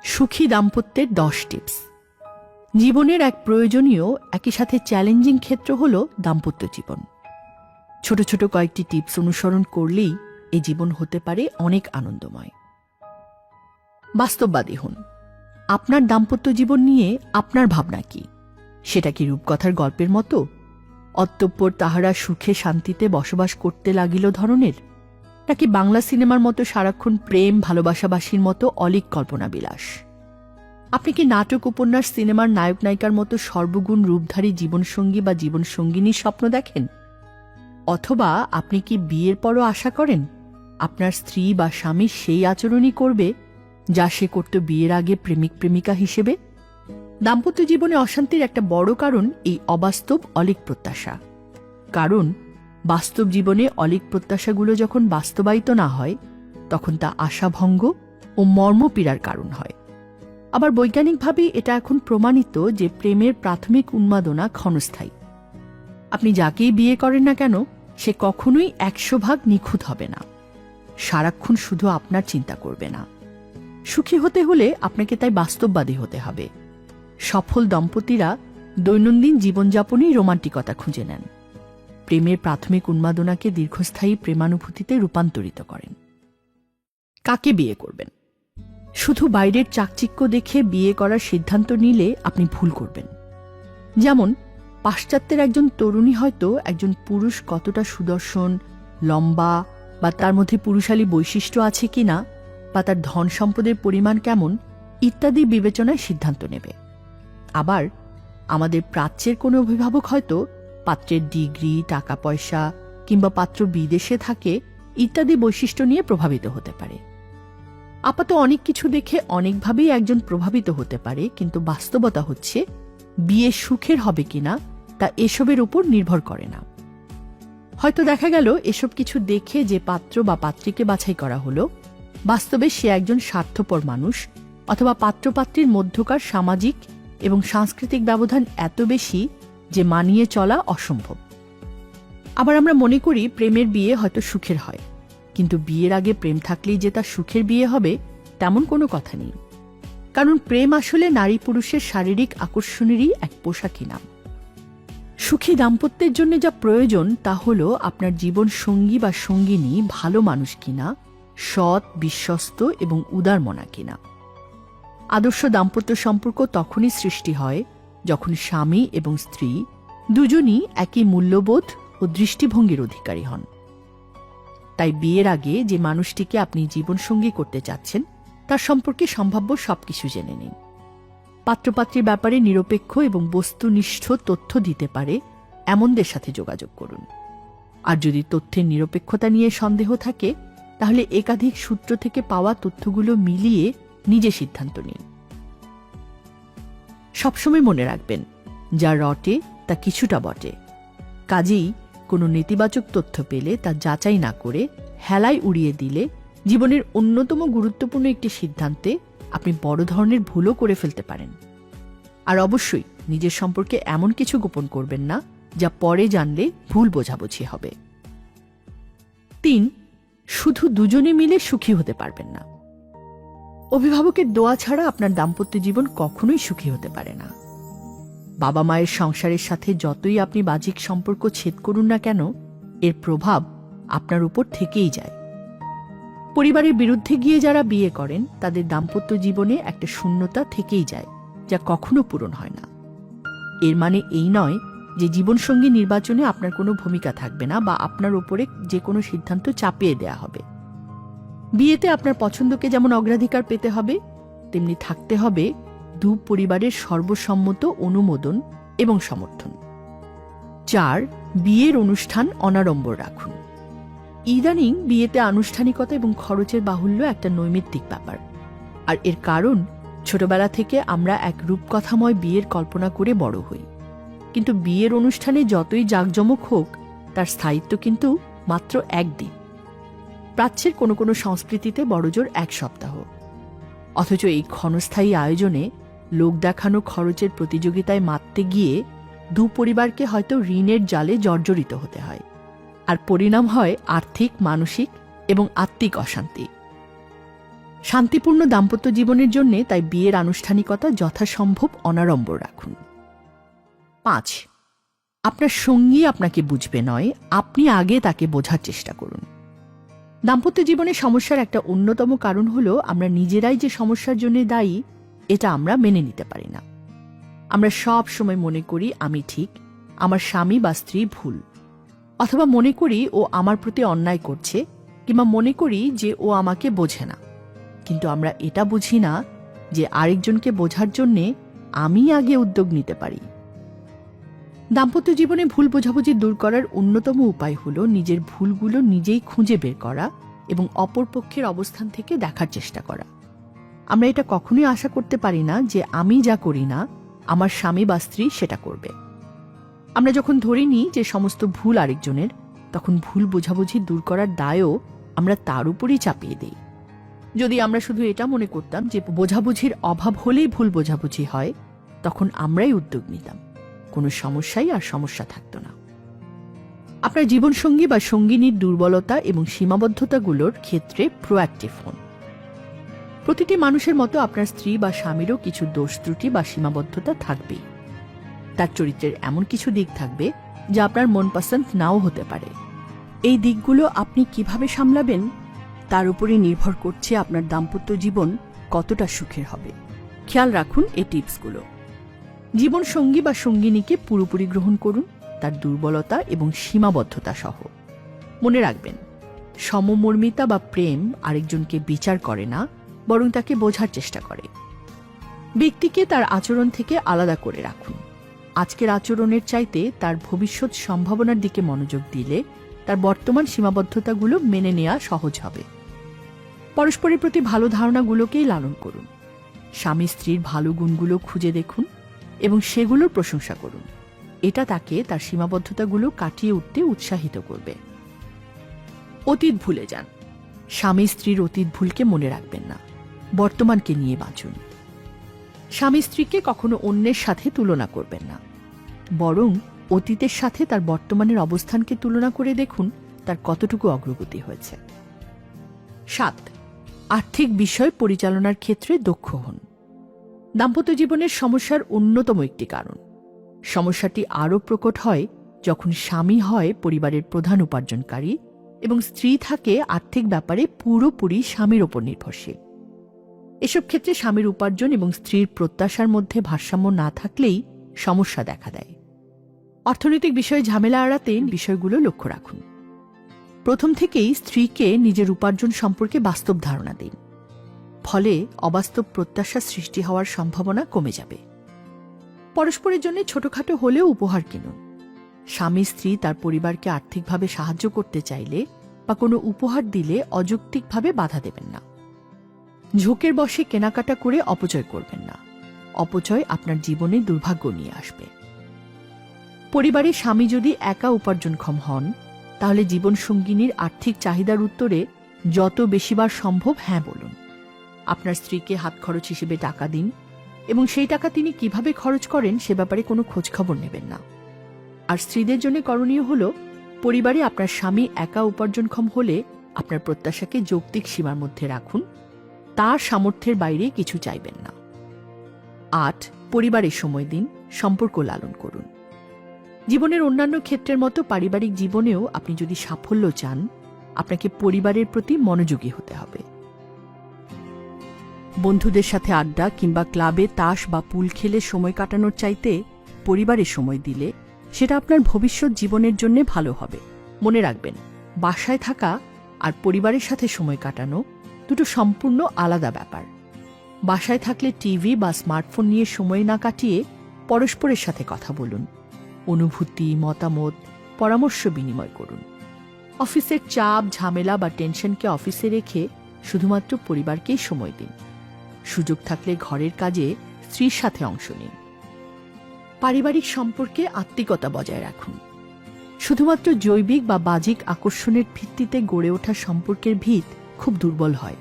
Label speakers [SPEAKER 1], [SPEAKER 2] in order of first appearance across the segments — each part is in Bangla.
[SPEAKER 1] সুখী দাম্পত্যের 10 টিপস। জীবনের এক প্রয়োজনীয় একই সাথে চ্যালেঞ্জিং ক্ষেত্র হল দাম্পত্য জীবন। ছোট ছোট কয়েকটি টিপস অনুসরণ করলেই এই জীবন হতে পারে অনেক আনন্দময়। বাস্তববাদী হন। আপনার দাম্পত্য জীবন নিয়ে আপনার ভাবনা কি? সেটা কি রূপকথার গল্পের মতো, অতঃপর তাহারা সুখে শান্তিতে বসবাস করতে লাগিল ধরনের, নাকি বাংলা সিনেমার মতো সারাক্ষণ প্রেম ভালোবাসাবাসীর মতো অলীক কল্পনা বিলাস? আপনি কি নাটক, উপন্যাস, সিনেমার নায়ক নায়িকার মতো সর্বগুণ রূপধারী জীবনসঙ্গী বা জীবনসঙ্গিনীর স্বপ্ন দেখেন? অথবা আপনি কি বিয়ের পরও আশা করেন আপনার স্ত্রী বা স্বামী সেই আচরণই করবে যা সে করত বিয়ের আগে প্রেমিক প্রেমিকা হিসেবে? দাম্পত্য জীবনে অশান্তির একটা বড় কারণ এই অবাস্তব অলীক প্রত্যাশা। কারণ বাস্তব জীবনে অলীক প্রত্যাশাগুলো যখন বাস্তবায়িত না হয় তখন তা আশাভঙ্গ ও মর্মপীড়ার কারণ হয়। আবার বৈজ্ঞানিকভাবে এটা এখন প্রমাণিত যে প্রেমের প্রাথমিক উন্মাদনা ক্ষণস্থায়ী। আপনি যাকেই বিয়ে করেন না কেন সে কখনোই 100% নিখুঁত হবে না, সারাক্ষণ শুধু আপনার চিন্তা করবে না। সুখী হতে হলে আপনাকে তাই বাস্তববাদী হতে হবে। সফল দম্পতিরা দৈনন্দিন জীবনযাপনেই রোমান্টিকতা খুঁজে নেন, প্রেমের প্রাথমিক উন্মাদনাকে দীর্ঘস্থায়ী প্রেমানুভূতিতে রূপান্তরিত করেন। কাকে বিয়ে করবেন? শুধু বাইরের চাকচিক্য দেখে বিয়ে করার সিদ্ধান্ত নিলে আপনি ভুল করবেন। যেমন পাশ্চাত্যের একজন তরুণী হয়তো একজন পুরুষ কতটা সুদর্শন, লম্বা, বা তার মধ্যে পুরুষালী বৈশিষ্ট্য আছে কিনা, বা তার ধন সম্পদের পরিমাণ কেমন ইত্যাদি বিবেচনায় সিদ্ধান্ত নেবে। আবার আমাদের প্রাচ্যের কোনো অভিভাবক হয়তো পাত্রের ডিগ্রি, টাকা পয়সা, কিংবা পাত্র বিদেশে থাকে ইত্যাদি বৈশিষ্ট্য নিয়ে প্রভাবিত হতে পারে। আপাত অনেক কিছু দেখে অনেকভাবেই একজন প্রভাবিত হতে পারে, কিন্তু বাস্তবতা হচ্ছে বিয়ে সুখের হবে কিনা তা এসবের উপর নির্ভর করে না। হয়তো দেখা গেল এসব কিছু দেখে যে পাত্র বা পাত্রীকে বাছাই করা হলো বাস্তবে সে একজন স্বার্থপর মানুষ, অথবা পাত্রপাত্রীর মধ্যকার সামাজিক এবং সাংস্কৃতিক ব্যবধান এত বেশি যে মানিয়ে চলা অসম্ভব। আবার আমরা মনে করি প্রেমের বিয়ে হয়তো সুখের হয়, কিন্তু বিয়ের আগে প্রেম থাকলেই যে তা সুখের বিয়ে হবে তেমন কোনো কথা নেই। কারণ প্রেম আসলে নারী পুরুষের শারীরিক আকর্ষণেরই এক পোশাকি নাম। সুখী দাম্পত্যের জন্য যা প্রয়োজন তা হল আপনার জীবন সঙ্গী বা সঙ্গিনী ভালো মানুষ কিনা, সৎ, বিশ্বস্ত এবং উদারমনা কিনা। আদর্শ দাম্পত্য সম্পর্ক তখনই সৃষ্টি হয় যখন স্বামী এবং স্ত্রী দুজনই একই মূল্যবোধ ও দৃষ্টিভঙ্গির অধিকারী হন। তাই বিয়ের আগে যে মানুষটিকে আপনি জীবনসঙ্গী করতে চাচ্ছেন তার সম্পর্কে সম্ভাব্য সবকিছু জেনে নিন। পাত্রপাত্রীর ব্যাপারে নিরপেক্ষ এবং বস্তুনিষ্ঠ তথ্য দিতে পারে এমনদের সাথে যোগাযোগ করুন। আর যদি তথ্যের নিরপেক্ষতা নিয়ে সন্দেহ থাকে তাহলে একাধিক সূত্র থেকে পাওয়া তথ্যগুলো মিলিয়ে নিজে সিদ্ধান্ত নিন। সবসময় মনে রাখবেন, যা রটে তা কিছুটা বটে। কাজেই কোনো নেতিবাচক তথ্য পেলে তা যাচাই না করে হেলায় উড়িয়ে দিলে জীবনের অন্যতম গুরুত্বপূর্ণ একটি সিদ্ধান্তে আপনি বড় ধরনের ভুলও করে ফেলতে পারেন। আর অবশ্যই নিজের সম্পর্কে এমন কিছু গোপন করবেন না যা পরে জানলে ভুল বোঝাবুঝি হবে। 3. শুধু দুজনে মিলে সুখী হতে পারবেন না। অভিভাবকের দোয়া ছাড়া আপনার দাম্পত্য জীবন কখনোই সুখী হতে পারে না। বাবা মায়ের সংসারের সাথে যতই আপনি বাহ্যিক সম্পর্ক ছেদ করুন না কেন এর প্রভাব আপনার উপর থেকেই যায়। পরিবারের বিরুদ্ধে গিয়ে যারা বিয়ে করেন তাদের দাম্পত্য জীবনে একটা শূন্যতা থেকেই যায় যা কখনো পূরণ হয় না। এর মানে এই নয় যে জীবনসঙ্গী নির্বাচনে আপনার কোনো ভূমিকা থাকবে না বা আপনার উপরে যে কোনো সিদ্ধান্ত চাপিয়ে দেয়া হবে। বিয়েতে আপনার পছন্দকে যেমন অগ্রাধিকার পেতে হবে তেমনি থাকতে হবে দু পরিবারের সর্বসম্মত অনুমোদন এবং সমর্থন। 4. বিয়ের অনুষ্ঠান অনাড়ম্বর রাখুন। ইদানিং বিয়েতে আনুষ্ঠানিকতা এবং খরচের বাহুল্য একটা নৈমিত্তিক ব্যাপার। আর এর কারণ ছোটবেলা থেকে আমরা এক রূপকথাময় বিয়ের কল্পনা করে বড় হই, কিন্তু বিয়ের অনুষ্ঠানে যতই জাঁকজমক হোক তার স্থায়িত্ব কিন্তু মাত্র একদিন। প্রাচ্যের কোনো কোনো সংস্কৃতিতে বড়জোর 1 সপ্তাহ। অথচ এই ক্ষণস্থায়ী আয়োজনে লোক দেখানো খরচের প্রতিযোগিতায় মাততে গিয়ে দু পরিবারকে হয়তো ঋণের জালে জর্জরিত হতে হয়, আর পরিণাম হয় আর্থিক, মানসিক এবং আত্মিক অশান্তি। শান্তিপূর্ণ দাম্পত্য জীবনের জন্য তাই বিয়ের আনুষ্ঠানিকতা যথাসম্ভব অনাড়ম্বর রাখুন। 5. আপনার সঙ্গী আপনাকে বুঝবে নয়, আপনি আগে তাকে বোঝার চেষ্টা করুন। দাম্পত্য জীবনে সমস্যার একটা অন্যতম কারণ হল আমরা নিজেরাই যে সমস্যার জন্য দায়ী এটা আমরা মেনে নিতে পারি না। আমরা সব সময় মনে করি আমি ঠিক, আমার স্বামী বা স্ত্রী ভুল, অথবা মনে করি ও আমার প্রতি অন্যায় করছে, কিংবা মনে করি যে ও আমাকে বোঝে না। কিন্তু আমরা এটা বুঝি না যে আরেকজনকে বোঝার জন্যে আমি আগে উদ্যোগ নিতে পারি। দাম্পত্য জীবনে ভুল বোঝাবুঝি দূর করার অন্যতম উপায় হল নিজের ভুলগুলো নিজেই খুঁজে বের করা এবং অপর পক্ষের অবস্থান থেকে দেখার চেষ্টা করা। আমরা এটা কখনোই আশা করতে পারি না যে আমি যা করি না আমার স্বামী বা স্ত্রী সেটা করবে। আমরা যখন ধরে নিই যে সমস্ত ভুল আরেকজনের, তখন ভুল বোঝাবুঝি দূর করার দায়ও আমরা তার উপরই চাপিয়ে দিই। যদি আমরা শুধু এটা মনে করতাম যে বোঝাবুঝির অভাব হলেই ভুল বোঝাবুঝি হয়, তখন আমরাই উদ্যোগ নিতাম, কোনো সমস্যাই আর সমস্যা থাকত না। আপনার জীবনসঙ্গী বা সঙ্গিনীর দুর্বলতা এবং সীমাবদ্ধতাগুলোর ক্ষেত্রে প্রোঅ্যাক্টিভ হন। প্রতিটি মানুষের মতো আপনার স্ত্রী বা স্বামীরও কিছু দোষ ত্রুটি বা সীমাবদ্ধতা থাকবেই। তার চরিত্রের এমন কিছু দিক থাকবে যা আপনার মনপসন্দ নাও হতে পারে। এই দিকগুলো আপনি কিভাবে সামলাবেন তার উপরে নির্ভর করছে আপনার দাম্পত্য জীবন কতটা সুখের হবে। খেয়াল রাখুন এই টিপসগুলো। জীবন সঙ্গী বা সঙ্গিনীকে পুরোপুরি গ্রহণ করুন, তার দুর্বলতা এবং সীমাবদ্ধতা সহ। মনে রাখবেন, সমমর্মিতা বা প্রেম আরেকজনকে বিচার করে না, বরং তাকে বোঝার চেষ্টা করে। ব্যক্তিকে তার আচরণ থেকে আলাদা করে রাখুন। আজকের আচরণের চাইতে তার ভবিষ্যৎ সম্ভাবনার দিকে মনোযোগ দিলে তার বর্তমান সীমাবদ্ধতাগুলো মেনে নেওয়া সহজ হবে। পরস্পরের প্রতি ভালো ধারণাগুলোকেই লালন করুন। স্বামী স্ত্রীর ভালো গুণগুলো খুঁজে দেখুন এবং সেগুলোর প্রশংসা করুন। এটা তাকে তার সীমাবদ্ধতাগুলো কাটিয়ে উঠতে উৎসাহিত করবে। অতীত ভুলে যান। স্বামী স্ত্রীর অতীত ভুলকে মনে রাখবেন না, বর্তমানকে নিয়ে বাঁচুন। স্বামী স্ত্রীকে কখনো অন্যের সাথে তুলনা করবেন না, বরং অতীতের সাথে তার বর্তমানের অবস্থানকে তুলনা করে দেখুন তার কতটুকু অগ্রগতি হয়েছে। 7. আর্থিক বিষয় পরিচালনার ক্ষেত্রে দক্ষ হন। দাম্পত্য জীবনের সমস্যার অন্যতম একটি কারণ। সমস্যাটি আরও প্রকট হয় যখন স্বামী হয় পরিবারের প্রধান উপার্জনকারী এবং স্ত্রী থাকে আর্থিক ব্যাপারে পুরোপুরি স্বামীর ওপর নির্ভরশীল। এসব ক্ষেত্রে স্বামীর উপার্জন এবং স্ত্রীর প্রত্যাশার মধ্যে ভারসাম্য না থাকলেই সমস্যা দেখা দেয়। অর্থনৈতিক বিষয়ে ঝামেলা এড়াতে বিষয়গুলো লক্ষ্য রাখুন। প্রথম থেকেই স্ত্রীকে নিজের উপার্জন সম্পর্কে বাস্তব ধারণা দিন, ফলে অবাস্তব প্রত্যাশা সৃষ্টি হওয়ার সম্ভাবনা কমে যাবে। পরস্পরের জন্য ছোটখাটো হলেও উপহার কিনুন। স্বামী স্ত্রী তার পরিবারকে আর্থিকভাবে সাহায্য করতে চাইলে বা কোনো উপহার দিলে অযৌক্তিকভাবে বাধা দেবেন না। ঝোঁকের বশে কেনাকাটা করে অপচয় করবেন না, অপচয় আপনার জীবনে দুর্ভাগ্য নিয়ে আসবে। পরিবারে স্বামী যদি একা উপার্জনক্ষম হন, তাহলে জীবনসঙ্গিনীর আর্থিক চাহিদার উত্তরে যত বেশিবার সম্ভব হ্যাঁ বলুন। আপনার স্ত্রীকে হাত খরচ হিসেবে টাকা দিন এবং সেই টাকা তিনি কিভাবে খরচ করেন সে ব্যাপারে কোনো খোঁজখবর নেবেন না। আর স্ত্রীদের জন্য করণীয় হল, পরিবারে আপনার স্বামী একা উপার্জনক্ষম হলে আপনার প্রত্যাশাকে যৌক্তিক সীমার মধ্যে রাখুন, তার সামর্থ্যের বাইরে কিছু চাইবেন না। 8. পরিবারের সময় দিন, সম্পর্ক লালন করুন। জীবনের অন্যান্য ক্ষেত্রের মতো পারিবারিক জীবনেও আপনি যদি সাফল্য চান, আপনাকে পরিবারের প্রতি মনোযোগী হতে হবে। বন্ধুদের সাথে আড্ডা কিংবা ক্লাবে তাস বা পুল খেলে সময় কাটানোর চাইতে পরিবারের সময় দিলে সেটা আপনার ভবিষ্যৎ জীবনের জন্য ভালো হবে। মনে রাখবেন, বাসায় থাকা আর পরিবারের সাথে সময় কাটানো দুটো সম্পূর্ণ আলাদা ব্যাপার। বাসায় থাকলে টিভি বা স্মার্টফোন নিয়ে সময় না কাটিয়ে পরস্পরের সাথে কথা বলুন, অনুভূতি, মতামত, পরামর্শ বিনিময় করুন। অফিসের চাপ, ঝামেলা বা টেনশনকে অফিসে রেখে শুধুমাত্র পরিবারকেই সময় দিন। সুযোগ থাকলে ঘরের কাজে স্ত্রীর সাথে অংশ নিন। পারিবারিক সম্পর্কে আত্মিকতা বজায় রাখুন। শুধুমাত্র জৈবিক বা বাহ্যিক আকর্ষণের ভিত্তিতে গড়ে ওঠা সম্পর্কের ভিত খুব দুর্বল হয়।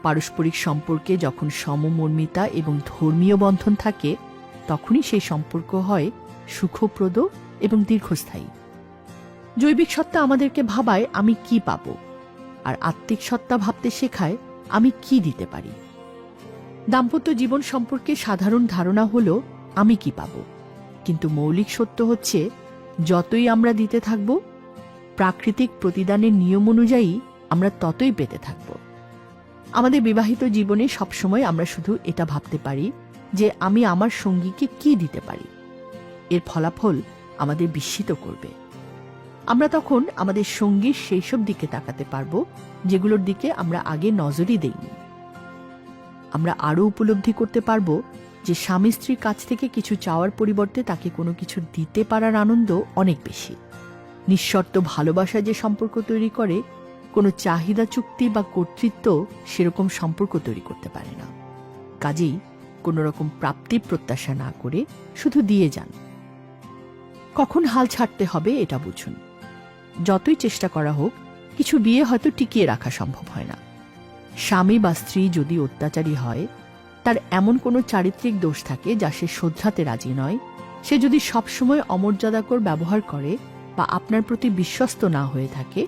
[SPEAKER 1] পারস্পরিক সম্পর্কে যখন সমমর্মিতা এবং ধর্মীয় বন্ধন থাকে, তখনই সেই সম্পর্ক হয় সুখপ্রদ এবং দীর্ঘস্থায়ী। জৈবিক সত্তা আমাদেরকে ভাবায় আমি কি পাব, আর আত্মিক সত্তা ভাবতে শেখায় আমি কি দিতে পারি। দাম্পত্য জীবন সম্পর্কে সাধারণ ধারণা হলো আমি কি পাব, কিন্তু মৌলিক সত্য হচ্ছে যতই আমরা দিতে থাকব, প্রাকৃতিক প্রতিদানের নিয়ম অনুযায়ী আমরা ততই পেতে থাকব। আমাদের বিবাহিত জীবনে সবসময় আমরা শুধু এটা ভাবতে পারি যে আমি আমার সঙ্গীকে কি দিতে পারি। এর ফলাফল আমাদের বিস্মিত করবে। আমরা তখন আমাদের সঙ্গীর সেই সব দিকে তাকাতে পারব যেগুলোর দিকে আমরা আগে নজরই দেইনি। আমরা আরও উপলব্ধি করতে পারব যে স্বামী স্ত্রীর কাছ থেকে কিছু চাওয়ার পরিবর্তে তাকে কোনো কিছু দিতে পারার আনন্দ অনেক বেশি। নিঃশর্ত ভালোবাসা যে সম্পর্ক তৈরি করে, কোনো চাহিদা চুক্তি বা কর্তৃত্ব সেরকম সম্পর্ক তৈরি করতে পারে না। কাজেই কোনো রকম প্রাপ্তির প্রত্যাশা না করে শুধু দিয়ে যান। কখন হাল ছাড়তে হবে এটা বুঝুন। যতই চেষ্টা করা হোক, কিছু বিয়ে হয়তো টিকিয়ে রাখা সম্ভব হয় না। স্বামী বা স্ত্রী যদি অত্যাচারী হয়, তার এমন কোনো চারিত্রিক দোষ থাকে যা সে শোধরাতে রাজি নয়, সে যদি সবসময় অমর্যাদাকর ব্যবহার করে বা আপনার প্রতি বিশ্বস্ত না হয়ে থাকে,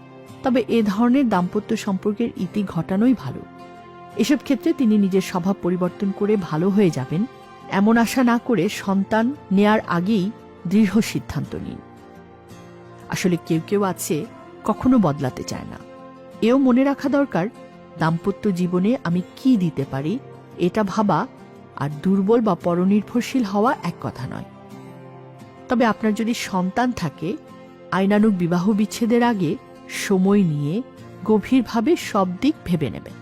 [SPEAKER 1] তবে এ ধরনের দাম্পত্য সম্পর্কের ইতি ঘটানোই ভালো। এসব ক্ষেত্রে তিনি নিজের স্বভাব পরিবর্তন করে ভালো হয়ে যাবেন এমন আশা না করে সন্তান নেয়ার আগেই দৃঢ় সিদ্ধান্ত নিন। আসলে কেউ কেউ আছে কখনো বদলাতে চায় না। এও মনে রাখা দরকার, দাম্পত্য জীবনে আমি কি দিতে পারি এটা ভাবা আর দুর্বল বা পরনির্ভরশীল হওয়া এক কথা নয়। তবে আপনার যদি সন্তান থাকে, আইনানুগ বিবাহ বিচ্ছেদের আগে সময় নিয়ে গভীরভাবে সব দিক ভেবে নেবেন।